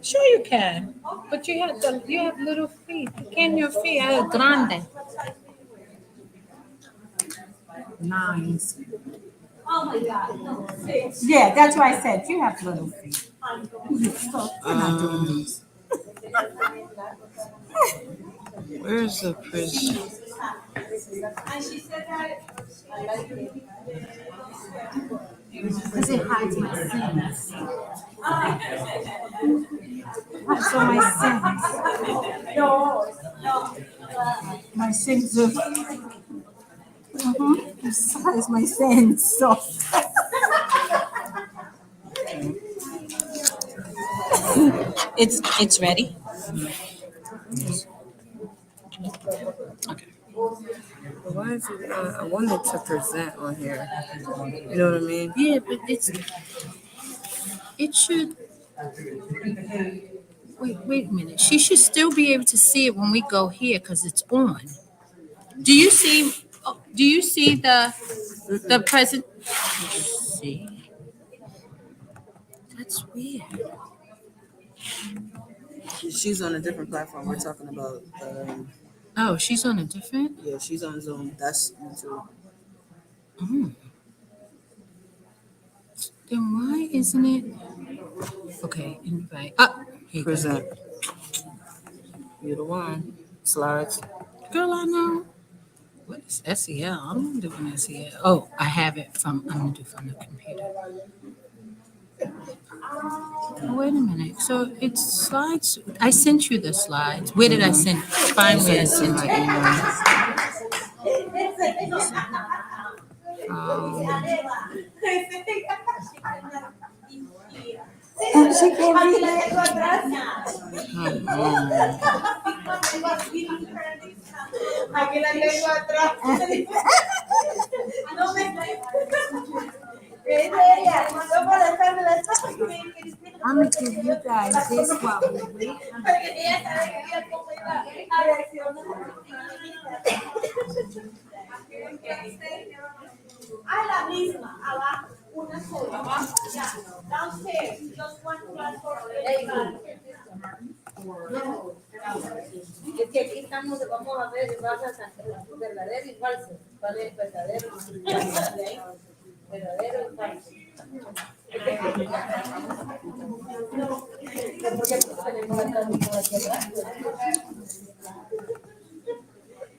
Sure you can, but you have little feet. Pequeño feet, I have grande. Nines. Yeah, that's why I said you have little feet. We're not doing these. Where's the prison? Because it hides my sins. So my sins of this hides my sins. So it's ready. Okay. Why is it? I wanted to present on here. You know what I mean? Yeah, but it should. Wait a minute. She should still be able to see it when we go here because it's on. Do you see? Do you see the present? See, that's weird. She's on a different platform. We're talking about. Oh, she's on a different. Yeah, she's on Zoom. That's YouTube. Then why isn't it? Okay, invite. Ah, here you go. Present. You're the one. Slides. Girl, I know. What is SEL? I'm not doing SEL. Oh, I have it from. I'm gonna do from the computer. Oh, wait a minute. So it's slides. I sent you the slides. Where did I send? Finally, I sent it. She can't read it. Aquí la tengo atrás. No me I'm gonna give you guys this while we wait. Ah, la misma, abajo, una sola, abajo, ya, downstairs, just one platform. Es que aquí estamos, vamos a ver, vas a sacar verdadero y falso, cuál es verdadero, verdadero y falso.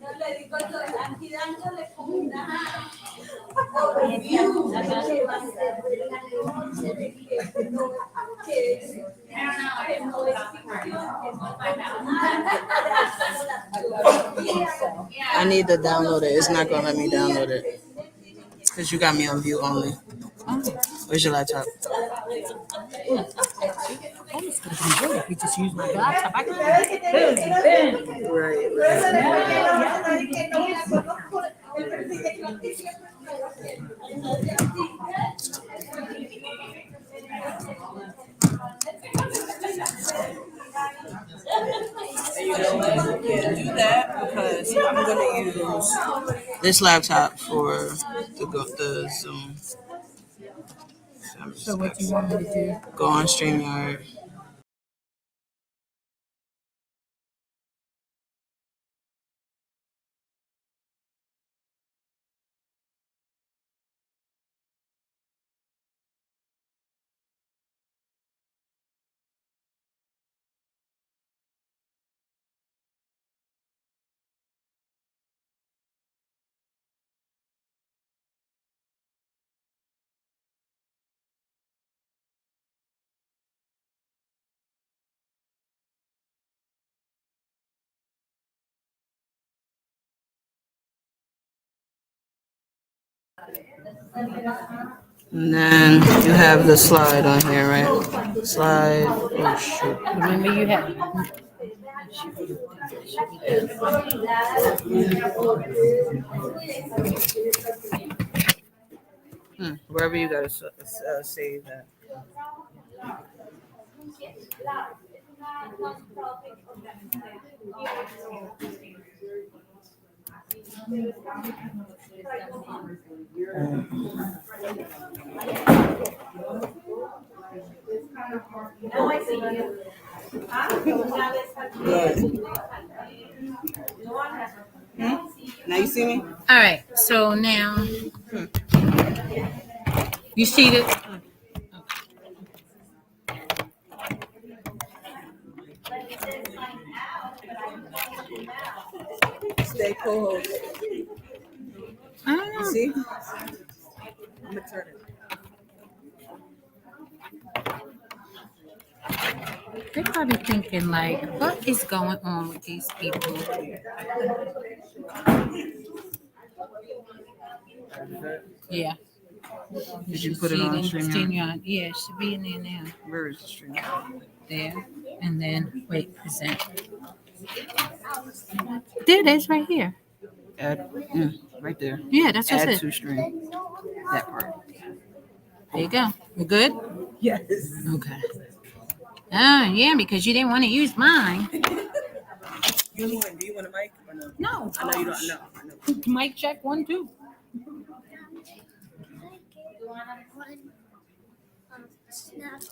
No le digo yo, aquí dándole comunidad. I need to download it. It's not gonna let me download it. Because you got me on view only. Where's your laptop? We just use my laptop. I can Right. You know what? Yeah, do that because I'm gonna use this laptop for the Zoom. So what you want me to do? Go on StreamYard. And then you have the slide on here, right? Slide. Oh shoot. Remember you have. Wherever you gotta save that. Good. Now you see me? All right, so now you see this. Stay co-host. I don't You know. see? I'm gonna turn it. They're probably thinking like, what is going on with these people? Yeah. Did you put it on StreamYard? Yeah, it should be in there now. Where is the stream? There. And then wait, present. There it is right here. Add, right there. Yeah, that's what Add it to is. stream. That part. There you go. You good? Yes. Okay. Oh, yeah, because you didn't want to use mine. Do you want a mic or no? No. I know you don't know. I know. Mic check 1, 2.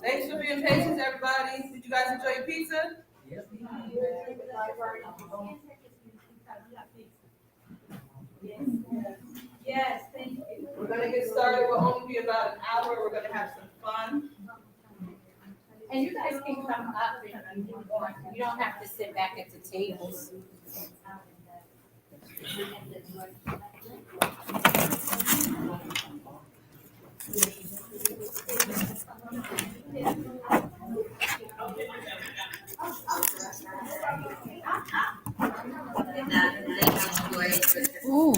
Thanks for being patient, everybody. Did you guys enjoy your pizza? Yes, thank you. We're gonna get started. We'll only be about an hour. We're gonna have some fun. And you guys can come up if you want. You don't have to sit back at the tables. Ooh.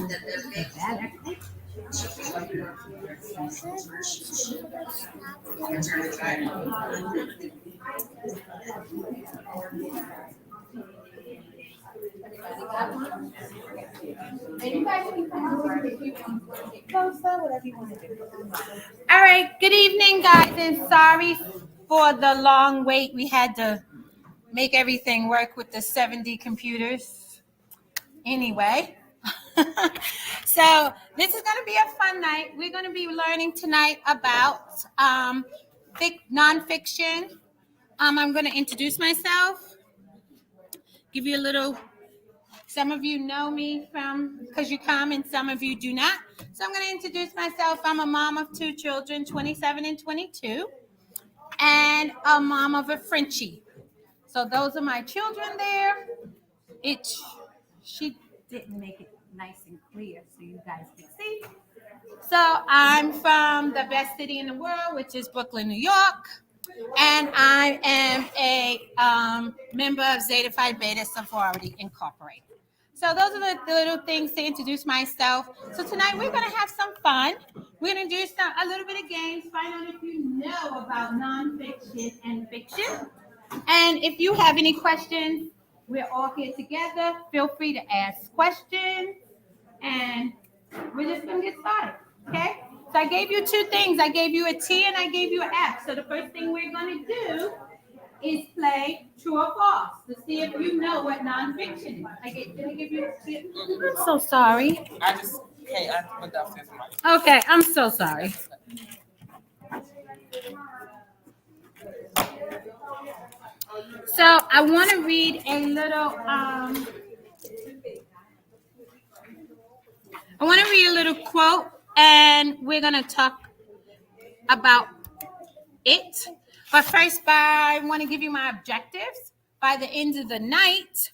All right, good evening, guys, and sorry for the long wait. We had to make everything work with the 70 computers. Anyway, so this is going to be a fun night. We're going to be learning tonight about nonfiction. I'm going to introduce myself, give you a little. Some of you know me from because you come, and some of you do not. So I'm going to introduce myself. I'm a mom of 2 children, 27 and 22, and a mom of a Frenchie. So those are my children there. She didn't make it nice and clear so you guys can see. So I'm from the best city in the world, which is Brooklyn, New York. And I am a member of Zeta Phi Beta Sorority Incorporated. So those are the little things to introduce myself. So tonight we're going to have some fun. We're going to do a little bit of games, find out if you know about nonfiction and fiction. And if you have any questions, we're all here together. Feel free to ask questions. And we're just going to get started, okay? So I gave you 2 things. I gave you a T and I gave you an F. So the first thing we're going to do is play true or false to see if you know what nonfiction is. Did I give you a T? I'm so sorry. I went downstairs. Okay, I'm so sorry. So I want to read a little quote, and we're going to talk about it. But first, I want to give you my objectives. By the end of the night,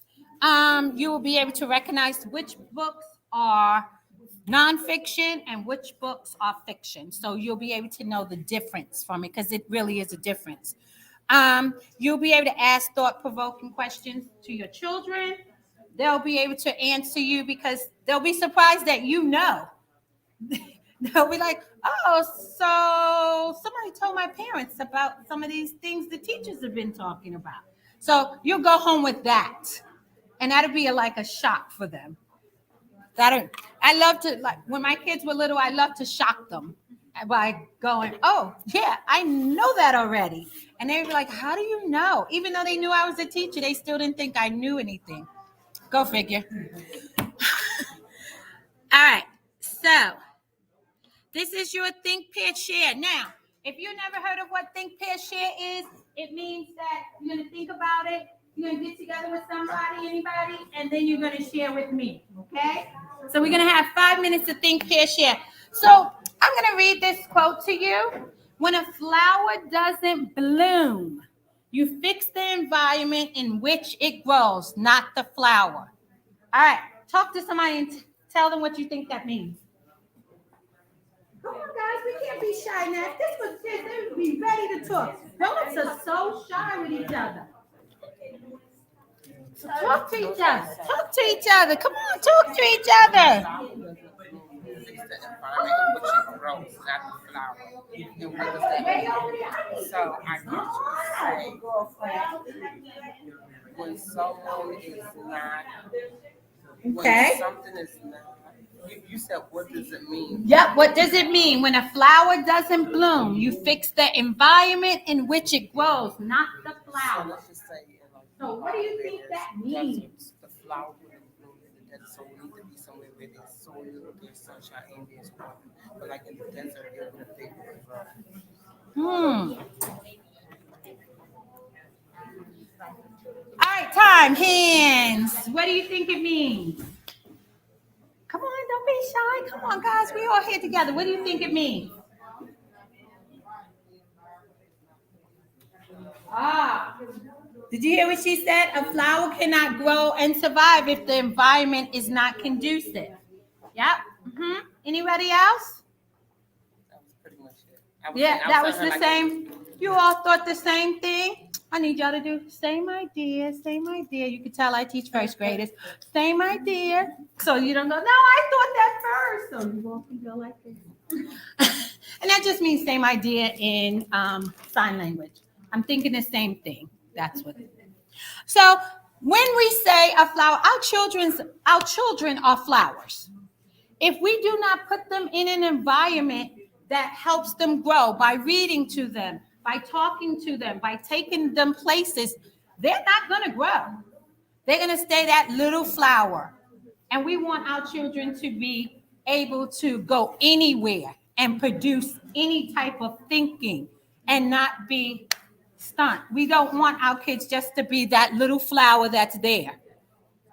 you will be able to recognize which books are nonfiction and which books are fiction. So you'll be able to know the difference from it, because it really is a difference. You'll be able to ask thought-provoking questions to your children. They'll be able to answer you because they'll be surprised that you know. They'll be like, oh, so somebody told my parents about some of these things the teachers have been talking about. So you'll go home with that. And that'll be like a shock for them. I love to, like, when my kids were little, I loved to shock them by going, oh, yeah, I know that already. And they'd be like, how do you know? Even though they knew I was a teacher, they still didn't think I knew anything. Go figure. All right. So this is your Think, Pair, Share. Now, If you never heard of what Think, Pair, Share is, it means that you're going to think about it. You're going to get together with somebody, anybody, and then you're going to share with me. Okay? So we're going to have 5 minutes to think, pair, share. So I'm going to read this quote to you. When a flower doesn't bloom, you fix the environment in which it grows, not the flower. All right. Talk to somebody and tell them what you think that means. Come on, guys, we can't be shy now. If this was kids, they would be ready to talk. Grown-ups are so shy with each other. So talk to each other. Talk to each other. Come on, talk to each other. It's the environment in which it grows, not the flower. And what does that mean? So I get you say when someone is not, Okay. when something is not, you said, what does it mean? Yep. What does it mean when a flower doesn't bloom? You fix the environment in which it grows, not the So flower. let's just say, So what do you think that means? the flower wouldn't bloom in the desert, so we need to be somewhere where there's soil, there's sunshine, and there's water. But like in the desert, it would be All right, time, hands. What do you think it means? Come on, don't be shy. Come on, guys. We all here together. What do you think it means? Did you hear what she said? A flower cannot grow and survive if the environment is not conducive. Yep. Anybody else? That was pretty much it. That was the same. You all thought the same thing? I need y'all to do same idea, same idea. You can tell I teach first graders. Same idea. So you don't go, no, I thought that first. So you walk and go like this. And that just means same idea in sign language. I'm thinking the same thing. That's what it is. So when we say a flower, our children are flowers. If we do not put them in an environment that helps them grow by reading to them, by talking to them, by taking them places, they're not going to grow. They're going to stay that little flower. And we want our children to be able to go anywhere and produce any type of thinking and not be stunt. We don't want our kids just to be that little flower that's there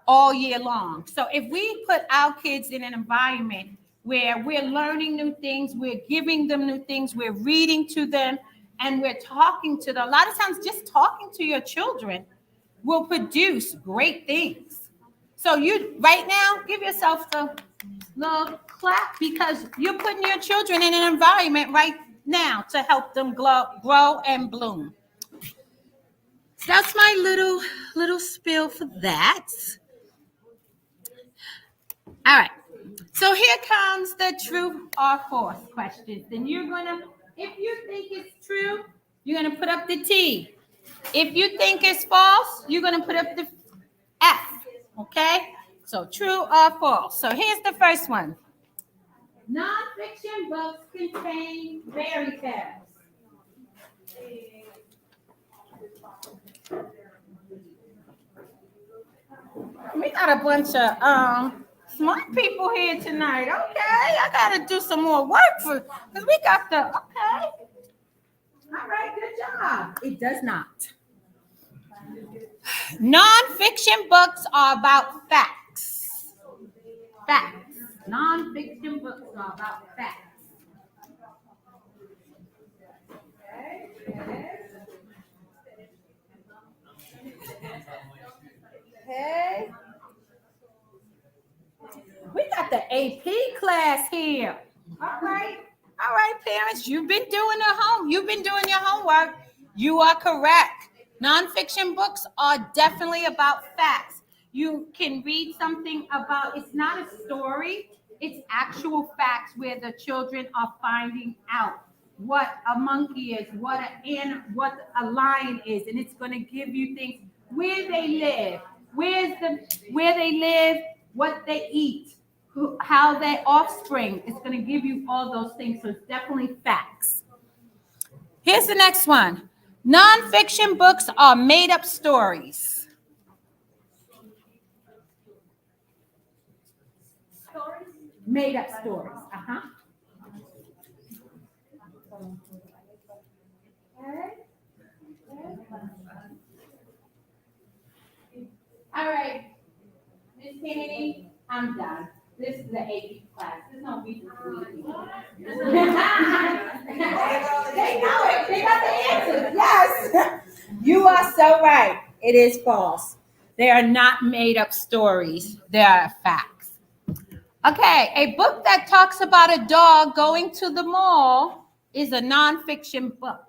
all year long. So if we put our kids in an environment where we're learning new things, we're giving them new things, we're reading to them, and we're talking to them. A lot of times just talking to your children will produce great things. So you right now, give yourself a little clap because you're putting your children in an environment right now to help them grow and bloom. So that's my little spiel for that. All right. So here comes the true or false question. Then you're gonna, if you think it's true, you're gonna put up the T. If you think it's false, you're gonna put up the F. Okay? So true or false. So here's the first one. Nonfiction books contain fairy tales. We got a bunch of smart people here tonight. Okay, I gotta do some more work because we got the okay. All right, good job. It does not. Non-fiction books are about facts. Facts. Non-fiction books are about facts. Okay. We got the AP class here. All right, parents, you've been doing your homework. You are correct. Nonfiction books are definitely about facts. You can read something about, it's not a story, it's actual facts where the children are finding out what a monkey is, what a lion is, and it's going to give you things where they live, where they live, what they eat, how their offspring. It's going to give you all those things. So it's definitely facts. Here's the next one. Nonfiction books are made up stories. Made up stories. I'm done. This is the AP class. There's no reason for me to be here. They know it. They got the answers. Yes. You are so right. It is false. They are not made up stories. They are facts. Okay, a book that talks about a dog going to the mall is a nonfiction book.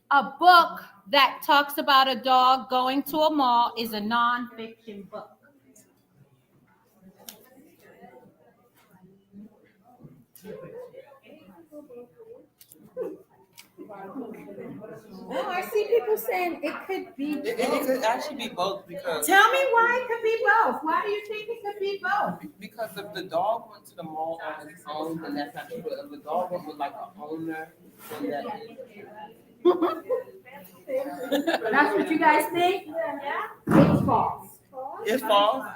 A book that talks about a dog going to a mall is a nonfiction book. Oh, I see people saying it could be It both. could actually be both because Tell me why it could be both. Why do you think it could be both? because if the dog went to the mall on its own, then that's not true. But if the dog went with like an owner, then that That's what you guys think? It's false. is false.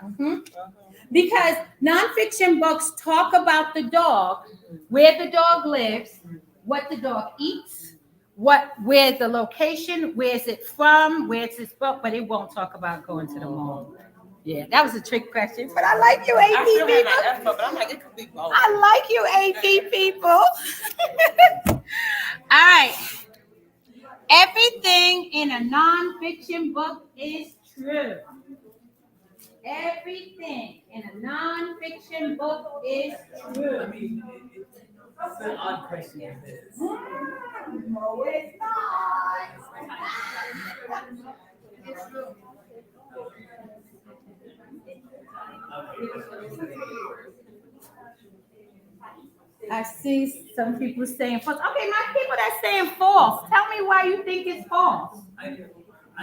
Because nonfiction books talk about the dog, where the dog lives, what the dog eats, where's the location, where's it from, where's its book, but it won't talk about going to the mall. Yeah, that was a trick question, but I like you, I AP still have people. my F, but I'm like, it could be both. I like you, AP people. All right. Everything in a nonfiction book is true. Everything in a nonfiction book is true. I mean, it's an odd question if it is. No, it's not. I see some people saying false. Okay, my people that's saying false, tell me why you think it's false. I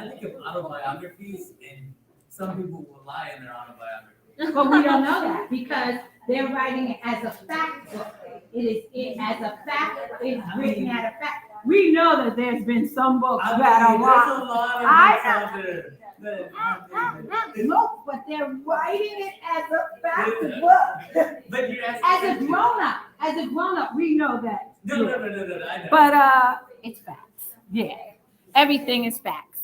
think of autobiographies, and some people will lie in their autobiography. But we don't know that because they're writing it as a fact book. It as a fact. It's written as a fact. We know that there's been some books I mean, that are there's wrong. a lot of I books out there. No, but they're writing it as a fact book. But you're asking As a grown up, we know that. No, I know. But it's facts. Yeah, everything is facts.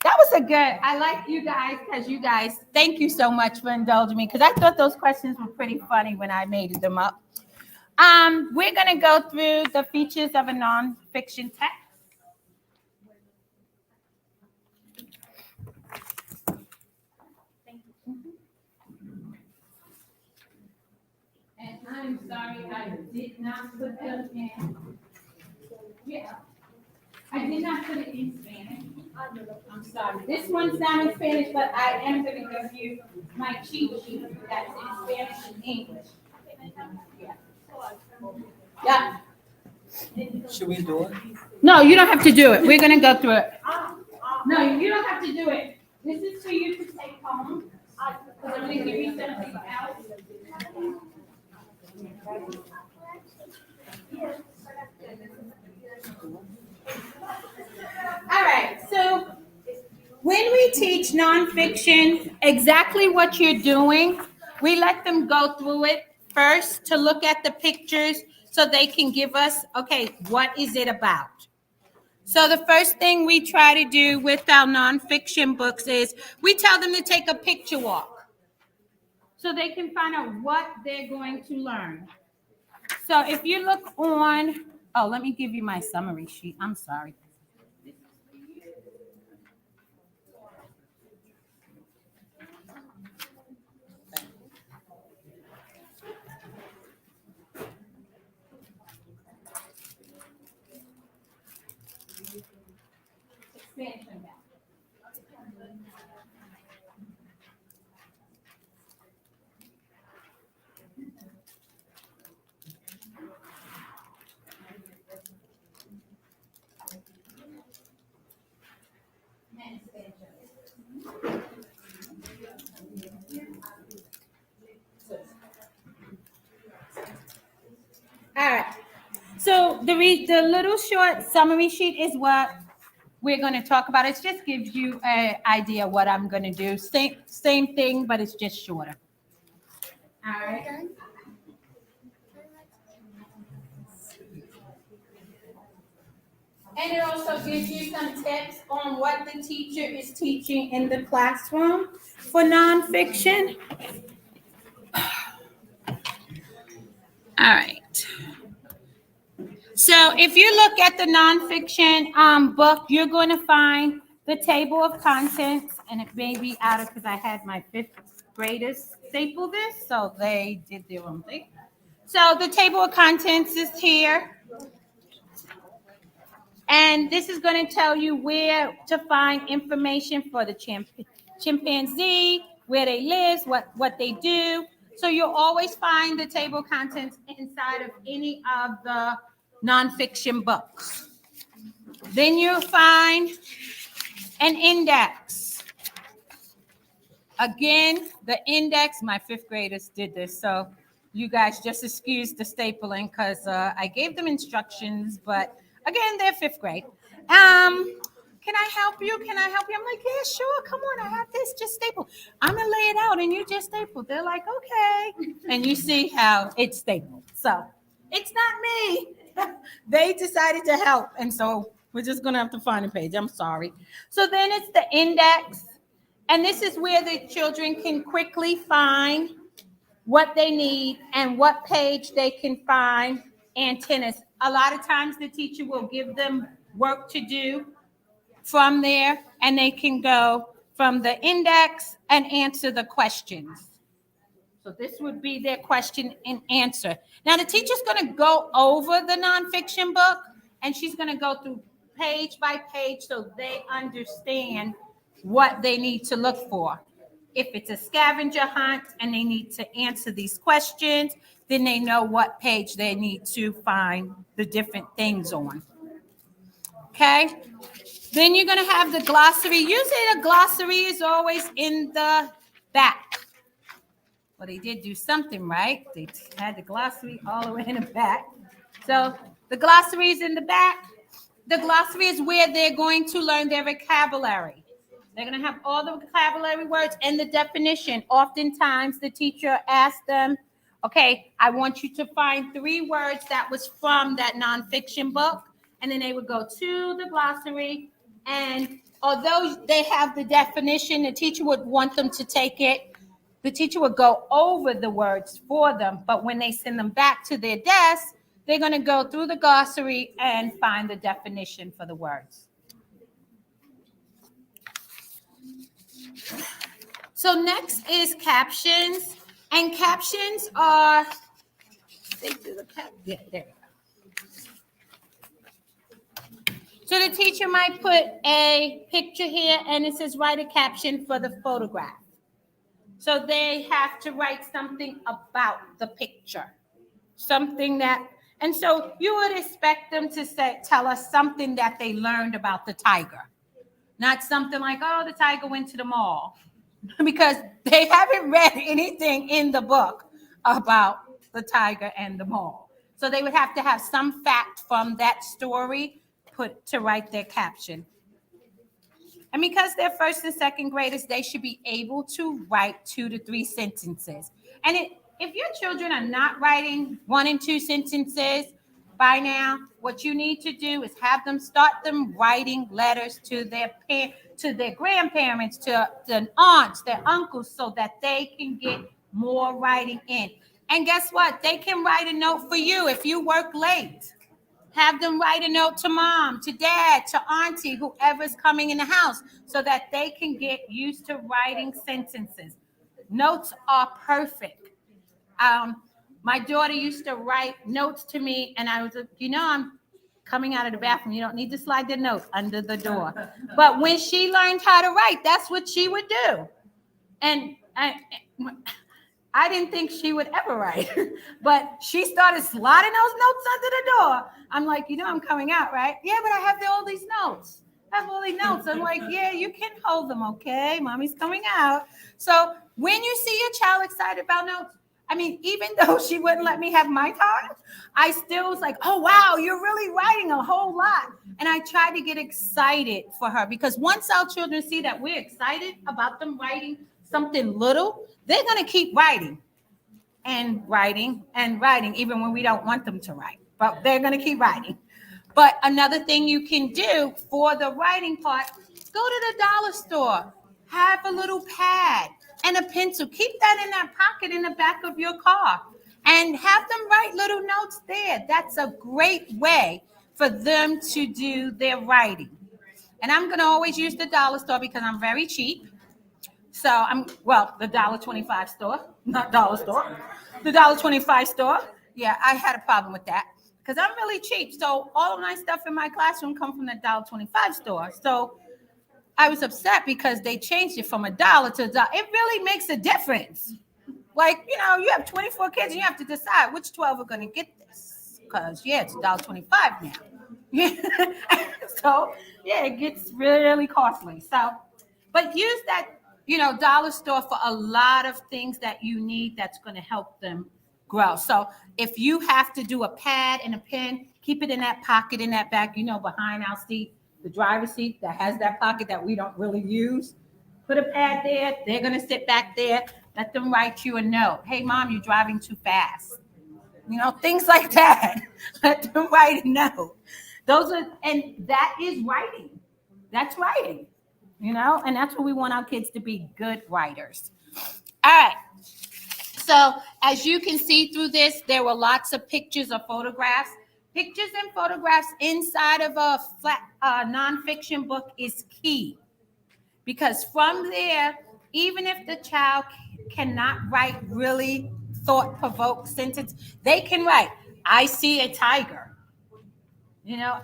That was a good. I like you guys because you guys. Thank you so much for indulging me because I thought those questions were pretty funny when I made them up. We're gonna go through the features of a nonfiction text. And I'm sorry I did not put them in. Yeah. I did not put it in Spanish. I'm sorry. This one's not in Spanish, but I am going to give you my cheat sheet that's in Spanish and English. Yeah. Should we do it? No, you don't have to do it. We're going to go through it. No, you don't have to do it. This is for you to take home. I'm going to give you something else. All right, so when we teach nonfiction, exactly what you're doing, we let them go through it first to look at the pictures so they can give us, okay, what is it about? So the first thing we try to do with our nonfiction books is we tell them to take a picture walk so they can find out what they're going to learn. So if you look on, oh, let me give you my summary sheet. I'm sorry. Expansion back. All right. So the little short summary sheet is what we're going to talk about. It just gives you an idea what I'm going to do. Same thing, but it's just shorter. All right. And it also gives you some tips on what the teacher is teaching in the classroom for nonfiction. All right. So if you look at the nonfiction book, you're going to find the table of contents, and it may be out of because I had my fifth graders staple this, so they did their own thing. So the table of contents is here. And this is going to tell you where to find information for the chimpanzee, where they live, what they do. So you'll always find the table of contents inside of any of the nonfiction books. Then you'll find an index. Again, the index, my fifth graders did this. So you guys just excuse the stapling because I gave them instructions, but again, they're fifth grade. Can I help you? Can I help you? I'm like, yeah, sure. Come on, I have this. Just staple. I'm going to lay it out and you just staple. They're like, okay. And you see how it's stapled. So it's not me. They decided to help. And so we're just going to have to find a page. I'm sorry. So then it's the index. And this is where the children can quickly find what they need and what page they can find antennas. A lot of times the teacher will give them work to do from there, and they can go from the index and answer the questions. So this would be their question and answer. Now the teacher's going to go over the nonfiction book, and she's going to go through page by page so they understand what they need to look for. If it's a scavenger hunt and they need to answer these questions, then they know what page they need to find the different things on. Okay? Then you're going to have the glossary. Usually the glossary is always in the back. Well, they did do something right. They had the glossary all the way in the back. So the glossary is in the back. The glossary is where they're going to learn their vocabulary. They're going to have all the vocabulary words and the definition. Oftentimes, the teacher asks them, okay, I want you to find 3 words that was from that nonfiction book. And then they would go to the glossary. And although they have the definition, the teacher would want them to take it. The teacher would go over the words for them. But when they send them back to their desk, they're going to go through the glossary and find the definition for the words. So next is captions, and captions are, there you go. So the teacher might put a picture here and it says write a caption for the photograph. So they have to write something about the picture, something that, and so you would expect them to tell us something that they learned about the tiger, not something like, oh, the tiger went to the mall. Because they haven't read anything in the book about the tiger and the mall. So they would have to have some fact from that story put to write their caption. And because they're first and second graders, they should be able to write 2 to 3 sentences. And if your children are not writing 1 and 2 sentences by now, what you need to do is have them start them writing letters to their grandparents, to their aunts, their uncles, so that they can get more writing in. And guess what? They can write a note for you if you work late. Have them write a note to mom, to dad, to auntie, whoever's coming in the house, so that they can get used to writing sentences. Notes are perfect. My daughter used to write notes to me, and I was, I'm coming out of the bathroom. You don't need to slide the note under the door. But when she learned how to write, that's what she would do. And I didn't think she would ever write, but she started sliding those notes under the door. I'm like, I'm coming out, right? Yeah, but I have all these notes. I'm like, yeah, you can hold them, okay? Mommy's coming out. So when you see your child excited about notes, even though she wouldn't let me have my time, I still was like, oh, wow, you're really writing a whole lot. And I tried to get excited for her, because once our children see that we're excited about them writing something little, they're going to keep writing and writing and writing, even when we don't want them to write. But they're going to keep writing. But another thing you can do for the writing part, go to the dollar store, have a little pad and a pencil. Keep that in that pocket in the back of your car and have them write little notes there. That's a great way for them to do their writing. And I'm going to always use the dollar store because I'm very cheap. So the $1.25 store, not dollar store, the $1.25 store. Yeah, I had a problem with that because I'm really cheap. So all of my stuff in my classroom come from the $1.25 store. So I was upset because they changed it from $1 to $1. It really makes a difference. Like, you have 24 kids and you have to decide which 12 are going to get this. Because, it's $1.25 now. So, it gets really costly. So, but use that, dollar store for a lot of things that you need that's going to help them grow. So if you have to do a pad and a pen, keep it in that pocket in that back, behind our seat, the driver's seat that has that pocket that we don't really use. Put a pad there. They're going to sit back there. Let them write you a note. Hey, Mom, you're driving too fast. Things like that. Let them write a note. And that is writing. That's writing, and that's what we want our kids to be, good writers. All right. So as you can see through this, there were lots of pictures or photographs. Pictures and photographs inside of a nonfiction book is key. Because from there, even if the child cannot write really thought-provoking sentence, they can write, I see a tiger.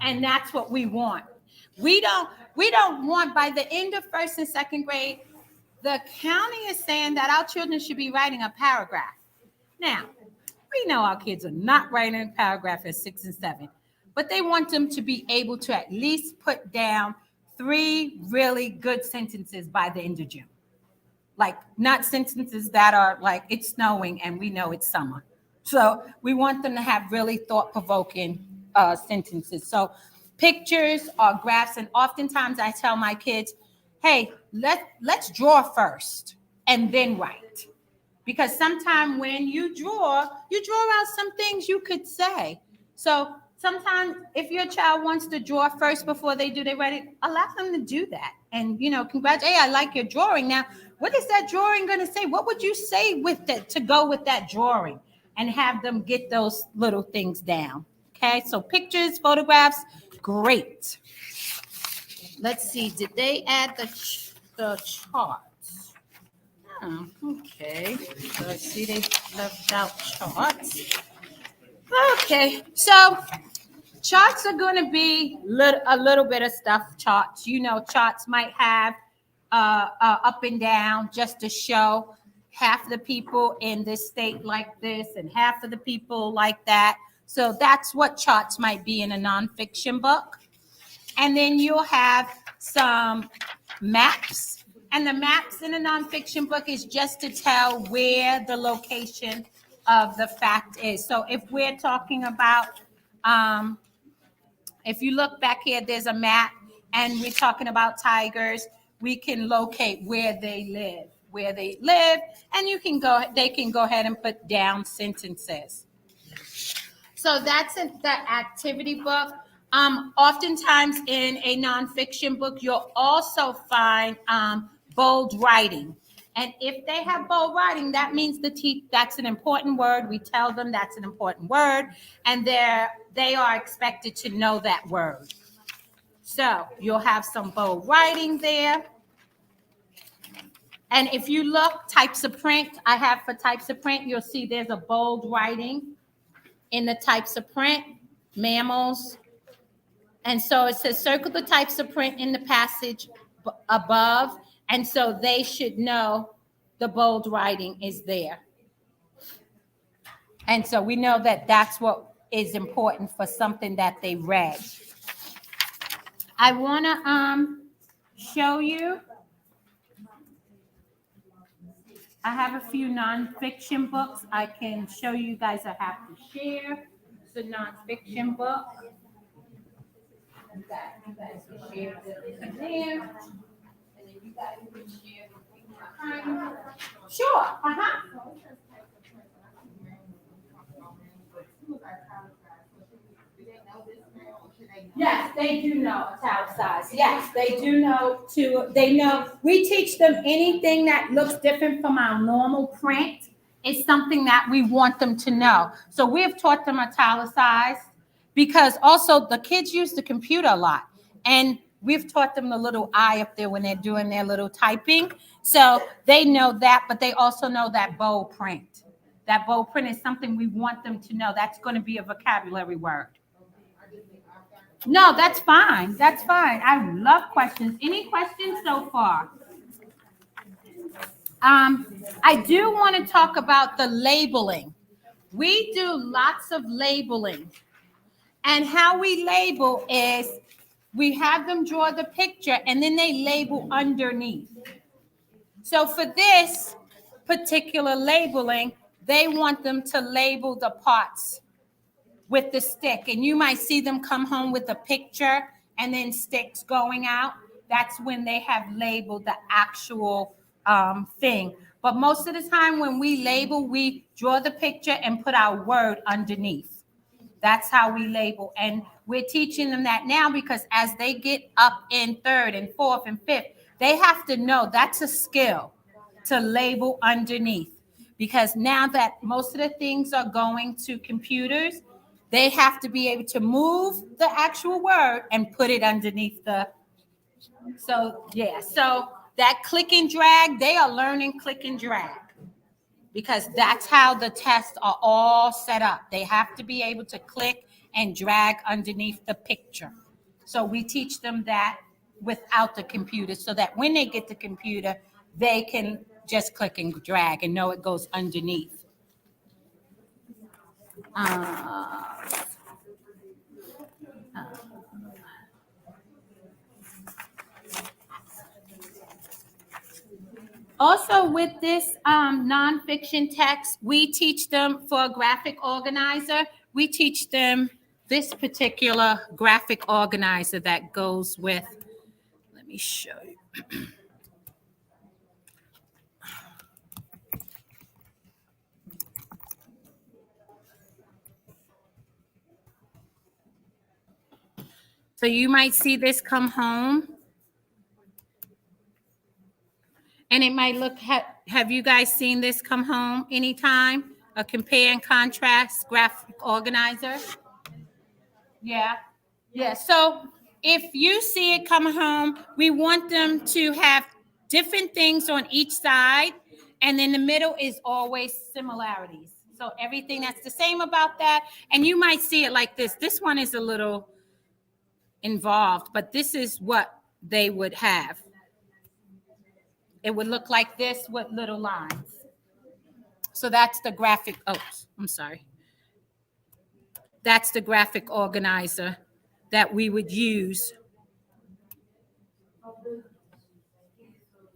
And that's what we want. We don't want, by the end of first and second grade, the county is saying that our children should be writing a paragraph. Now, we know our kids are not writing a paragraph at 6 and 7, but they want them to be able to at least put down 3 really good sentences by the end of June. Like, not sentences that are like, it's snowing and we know it's summer. So we want them to have really thought-provoking sentences. So pictures or graphs, and oftentimes I tell my kids, hey, let's draw first and then write. Because sometimes when you draw out some things you could say. So sometimes if your child wants to draw first before they do their writing, allow them to do that. And, congratulate, hey, I like your drawing. Now, what is that drawing going to say? What would you say with it to go with that drawing? And have them get those little things down. Okay, so pictures, photographs, great. Let's see, did they add the charts? Oh, okay, so I see they left out charts. Okay, so charts are going to be a little bit of stuff. Charts, charts might have up and down just to show half the people in this state like this and half of the people like that. So that's what charts might be in a nonfiction book. And then you'll have some maps. And the maps in a nonfiction book is just to tell where the location of the fact is. So if we're talking about, if you look back here, there's a map and we're talking about tigers, we can locate where they live, and they can go ahead and put down sentences. So that's the activity book. Oftentimes in a nonfiction book, you'll also find bold writing. And if they have bold writing, that means that's an important word. We tell them that's an important word, and they are expected to know that word. So you'll have some bold writing there. And if you look, types of print, I have for types of print, you'll see there's a bold writing in the types of print, mammals. And so it says circle the types of print in the passage above. And so they should know the bold writing is there. And so we know that that's what is important for something that they read. I want to show you. I have a few nonfiction books I can show you guys. I have to share. It's a nonfiction book. You guys can share this there. And then you guys can share behind. Sure. Yes, they do know italicized. Yes, they do know they know. We teach them anything that looks different from our normal print is something that we want them to know. So we've taught them italicized because also the kids use the computer a lot. And we've taught them the little I up there when they're doing their little typing. So they know that, but they also know that bold print. That bold print is something we want them to know. That's going to be a vocabulary word. No, that's fine. That's fine. I love questions. Any questions so far? I do want to talk about the labeling. We do lots of labeling. And how we label is we have them draw the picture and then they label underneath. So for this particular labeling, they want them to label the parts with the stick. And you might see them come home with a picture and then sticks going out. That's when they have labeled the actual thing. But most of the time when we label, we draw the picture and put our word underneath. That's how we label. And we're teaching them that now because as they get up in third and fourth and fifth, they have to know that's a skill to label underneath. Because now that most of the things are going to computers, they have to be able to move the actual word and put it underneath the. So, yeah. So that click and drag, they are learning click and drag because that's how the tests are all set up. They have to be able to click and drag underneath the picture. So we teach them that without the computer so that when they get the computer, they can just click and drag and know it goes underneath. Also with this nonfiction text, we teach them for a graphic organizer, we teach them this particular graphic organizer that goes with, let me show you. So you might see this come home. And it might look, have you guys seen this come home anytime? A compare and contrast graphic organizer? Yeah. Yeah. So if you see it come home, we want them to have different things on each side. And in the middle is always similarities. So everything that's the same about that. And you might see it like this. This one is a little involved, but this is what they would have. It would look like this with little lines. So that's the graphic. Oh, I'm sorry. That's the graphic organizer that we would use.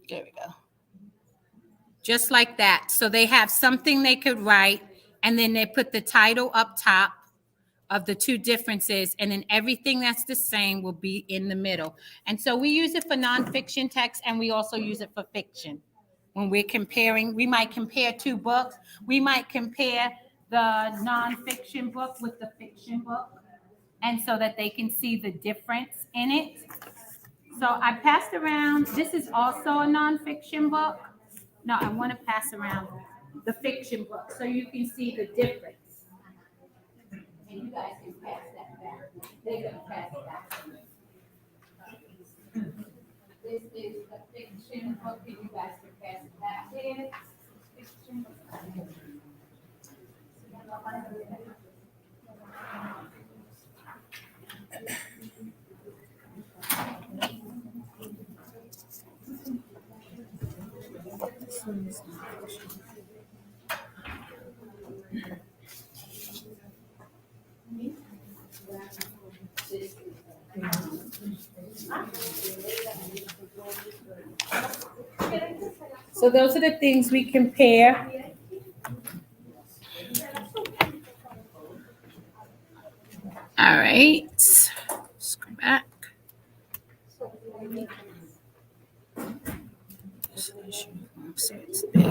There we go. Just like that. So they have something they could write, and then they put the title up top of the two differences, and then everything that's the same will be in the middle. And so we use it for nonfiction text, and we also use it for fiction. When we're comparing, we might compare two books. We might compare the nonfiction book with the fiction book, and so that they can see the difference in it. So I passed around, this is also a nonfiction book. No, I want to pass around the fiction book so you can see the difference. And you guys can pass that back. They're going to pass it back. This is the fiction book, and you guys can pass it back. Here, fiction book. So those are the things we compare. All right, let's go back. So it's big.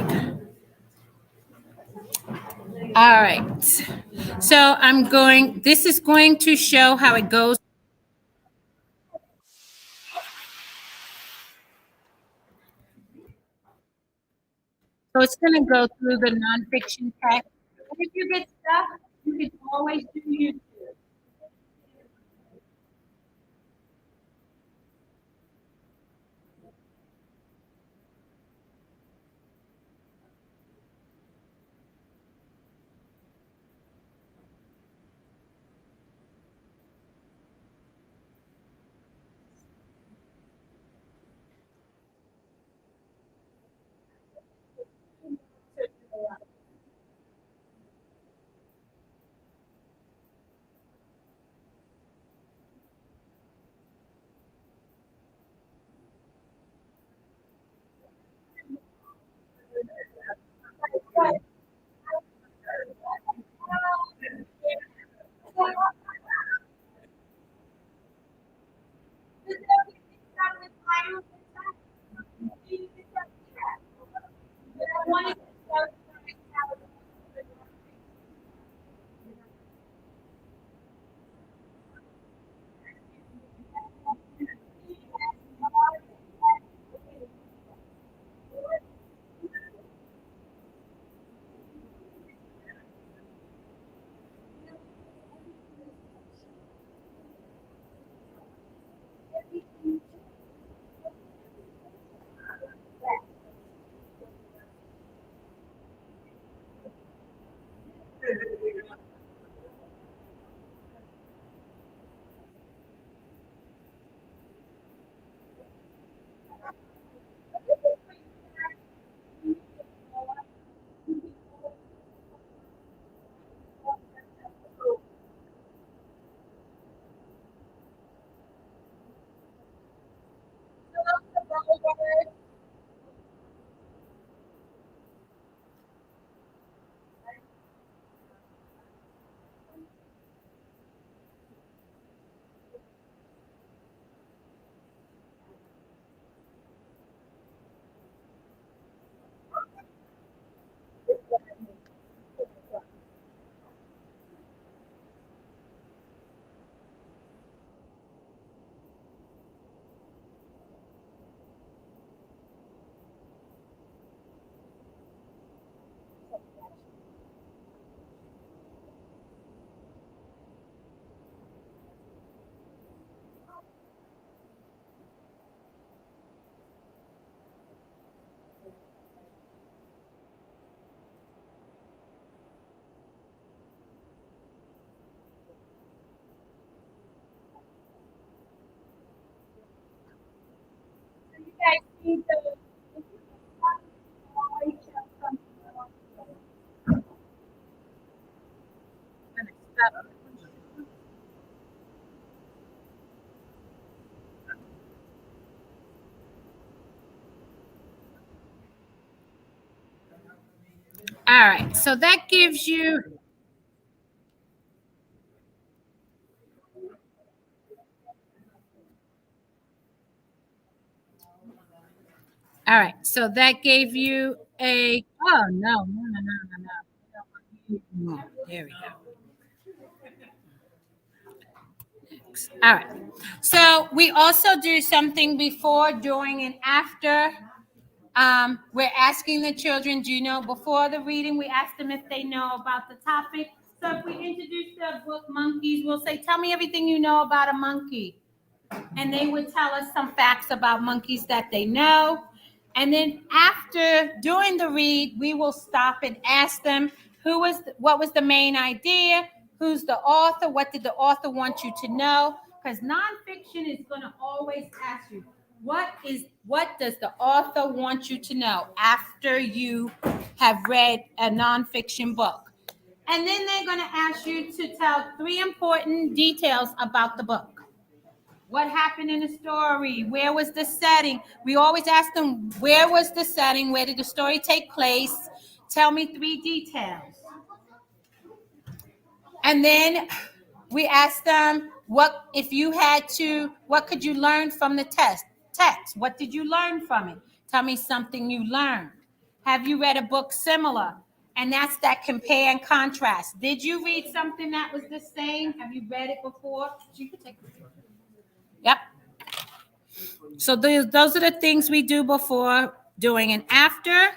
All right, so this is going to show how it goes So it's going to go through the nonfiction text. And if you get stuck, you can always do YouTube. All right, so that gives you, all right, so that gave you a, oh, no. There we go. All right. So we also do something before, during, and after. We're asking the children, do you know, before the reading, we ask them if they know about the topic. So if we introduce the book Monkeys, we'll say, tell me everything you know about a monkey. And they would tell us some facts about monkeys that they know. And then after doing the read, we will stop and ask them what was the main idea, who's the author, what did the author want you to know? Because nonfiction is going to always ask you, what does the author want you to know after you have read a nonfiction book? And then they're going to ask you to tell 3 important details about the book. What happened in the story? Where was the setting? We always ask them, where was the setting? Where did the story take place? Tell me 3 details. And then we ask them, what could you learn from the text? What did you learn from it? Tell me something you learned. Have you read a book similar? And that's that compare and contrast. Did you read something that was the same? Have you read it before? You can take it. Yep. So those are the things we do before, during, and after.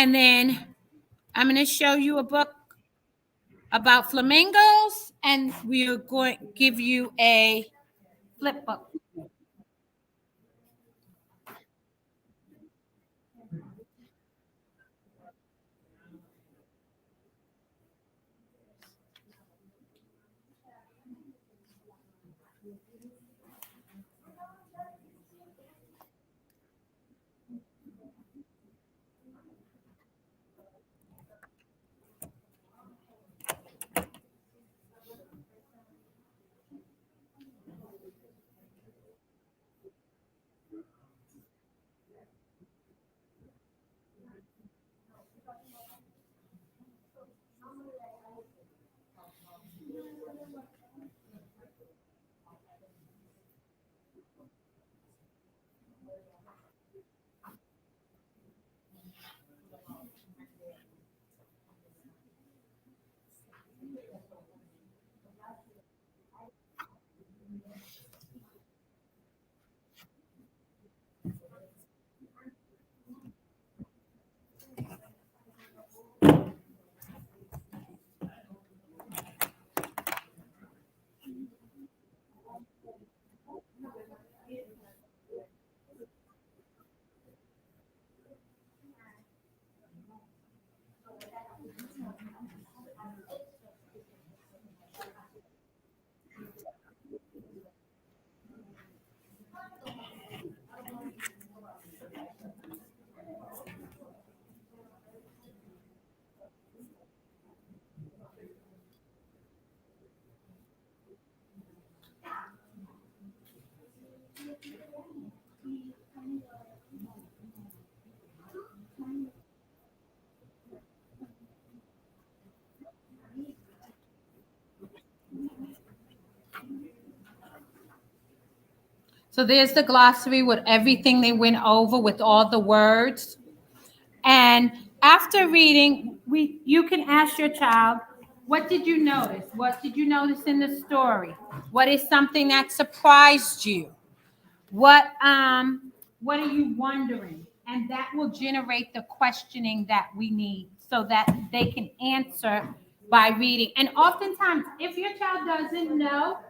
And then I'm going to show you a book about flamingos, and we're going to give you a flip book. So there's the glossary with everything they went over with all the words. And after reading, you can ask your child, what did you notice? What did you notice in the story? What is something that surprised you? What are you wondering? And that will generate the questioning that we need so that they can answer by reading. And oftentimes, if your child doesn't know,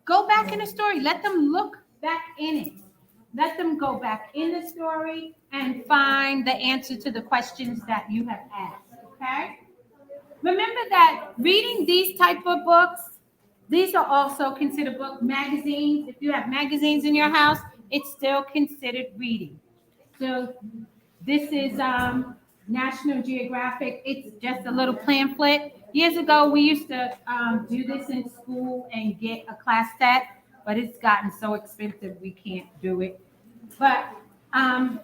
go back in the story. Let them look back in it. Let them go back in the story and find the answer to the questions that you have asked, okay? Remember that reading these type of books, these are also considered book magazines. If you have magazines in your house, it's still considered reading. So this is National Geographic. It's just a little pamphlet. Years ago, we used to do this in school and get a class set, but it's gotten so expensive we can't do it. But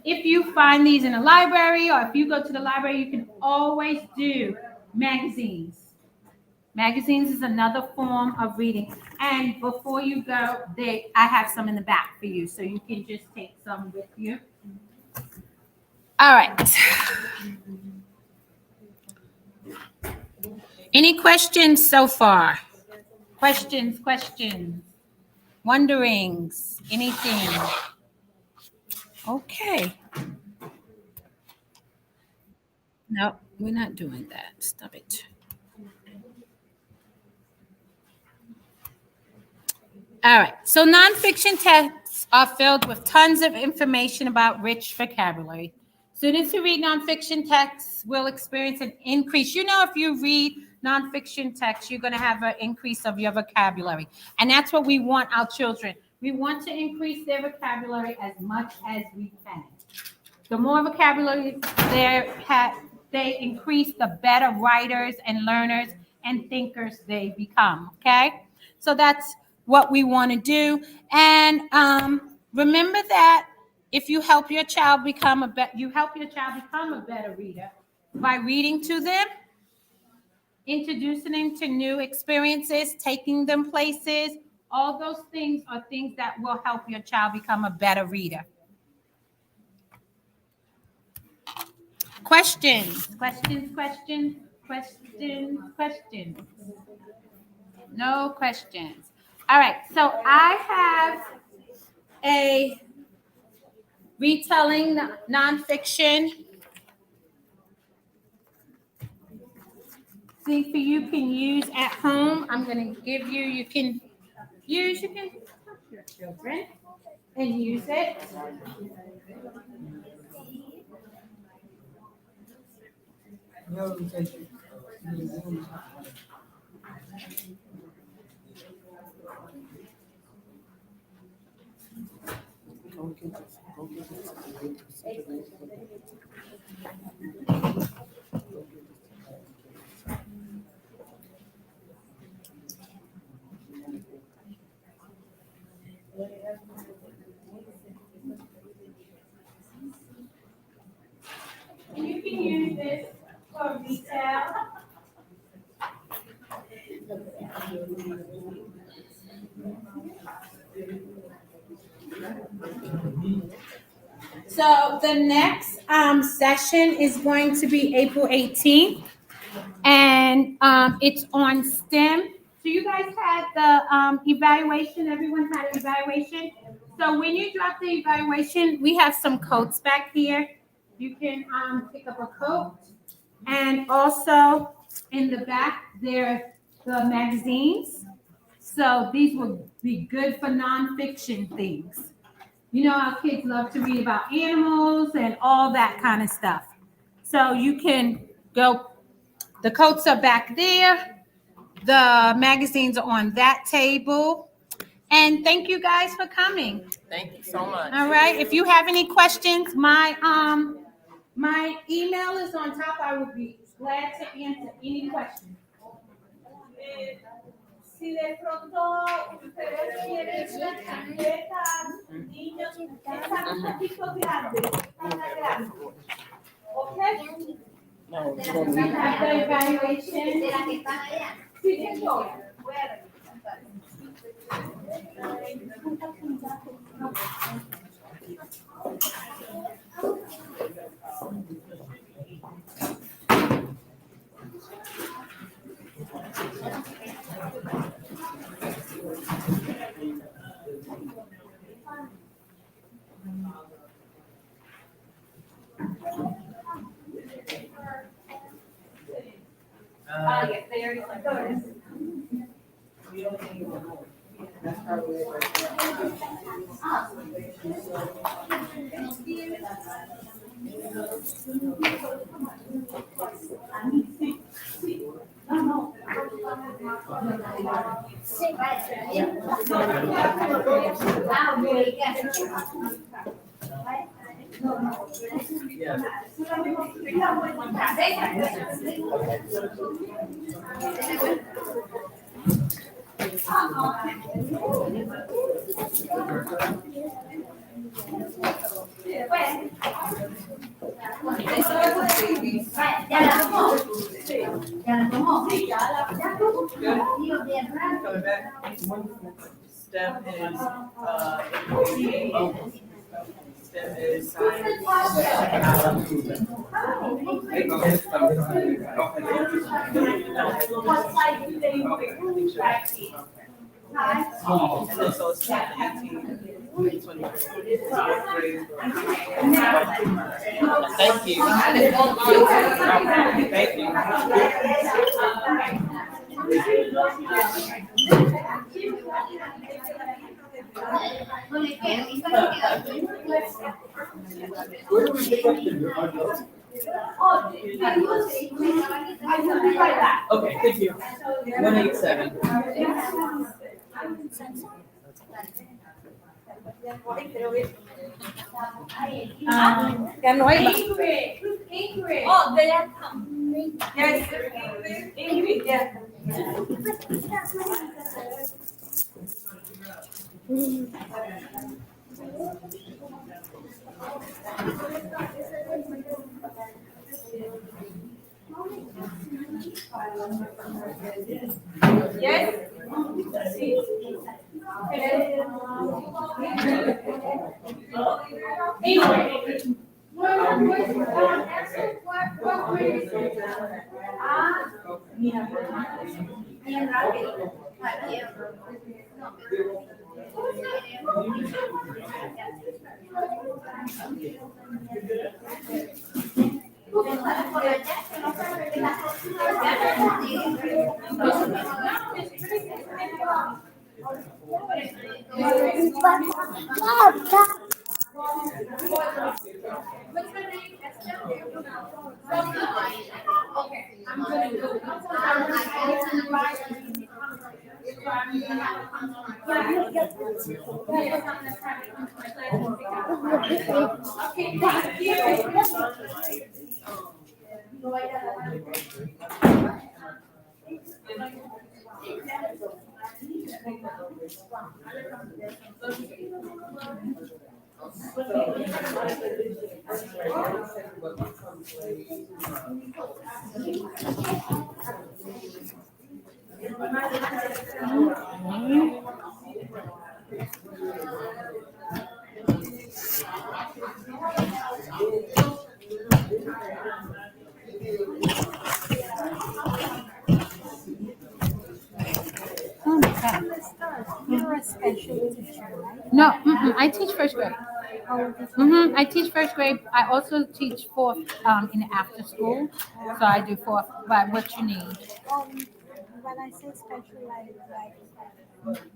if you find these in a library or if you go to the library, you can always do magazines. Magazines is another form of reading. And before you go, I have some in the back for you, so you can just take some with you. All right. Any questions so far? Questions, wonderings, anything? Okay. No, we're not doing that. Stop it. All right. So nonfiction texts are filled with tons of information about rich vocabulary. Students who read nonfiction texts will experience an increase. You know, if you read nonfiction texts, you're going to have an increase of your vocabulary. And that's what we want our children. We want to increase their vocabulary as much as we can. The more vocabulary they increase, the better writers and learners and thinkers they become, okay? So that's what we want to do. And remember that if you help your child become a better reader by reading to them, introducing them to new experiences, taking them places. All those things are things that will help your child become a better reader. Questions. No questions. All right, so I have a retelling nonfiction thing for you can use at home. I'm gonna give you, you can touch your children and use it. You can use this for retail. So the next session is going to be April 18th, and it's on STEM. So you guys had the evaluation. Everyone had an evaluation. So when you drop the evaluation, we have some coats back here. You can pick up a coat, and also in the back there are the magazines. So these will be good for nonfiction things. You know, our kids love to read about animals and all that kind of stuff. So you can go, the coats are back there. The magazines are on that table. And thank you guys for coming. Thank you so much. All right. If you have any questions, my email is on top. I would be glad to answer any questions. Si de pronto ustedes quieren estas niños, están un poquito grandes, están grandes. ¿Ok? No, After evaluation. De las que están allá. Sí, sí, sí. Voy a revisar. Yes, they already went. Ya la tomó. Ya la tomó. Ya tomó. Bien raro. Coming back. STEM is STEM is science. What side do they practice? And then so it's 18, 20. Thank you. Thank Where do we pick up the Oh, I will be right back. Okay, thank you. 187. Ya no hay. Ingrid, Ingrid. Oh, they are coming. Yes, Ingrid, yeah. Yes. Ingrid. Bien rápido. Oh my God. You're a special teacher, right? No, I teach first grade. I teach first grade. I also teach fourth in the after school. So I do fourth. But what you need? When I say special,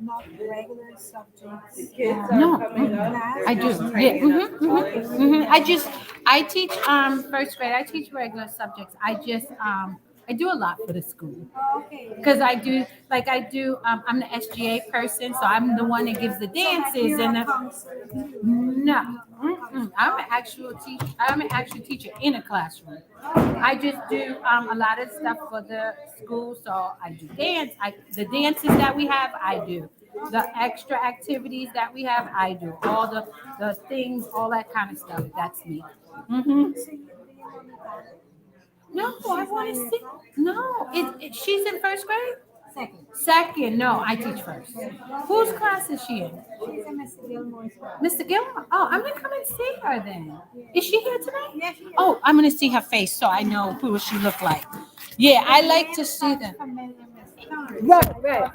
not regular subjects. No, Class. I do. Yeah. I teach first grade. I teach regular subjects. I do a lot for the school. Oh, okay. Because I'm the SGA person, so I'm the one that gives the dances and the, no, I'm an actual teacher in a classroom. I just do a lot of stuff for the school, so I do the dances that we have, I do. The extra activities that we have, I do. All the things, all that kind of stuff, that's me. No, I want to see. No, she's in first grade? Second. Second, no, I teach first. Whose class is she in? She's in Mr. Gilmore's class. Mr. Gilmore? Oh, I'm going to come and see her then. Is she here tonight? Yeah, she is. Oh, I'm going to see her face so I know who she look like. Yeah, I like to see them. Familiar with stars. Right.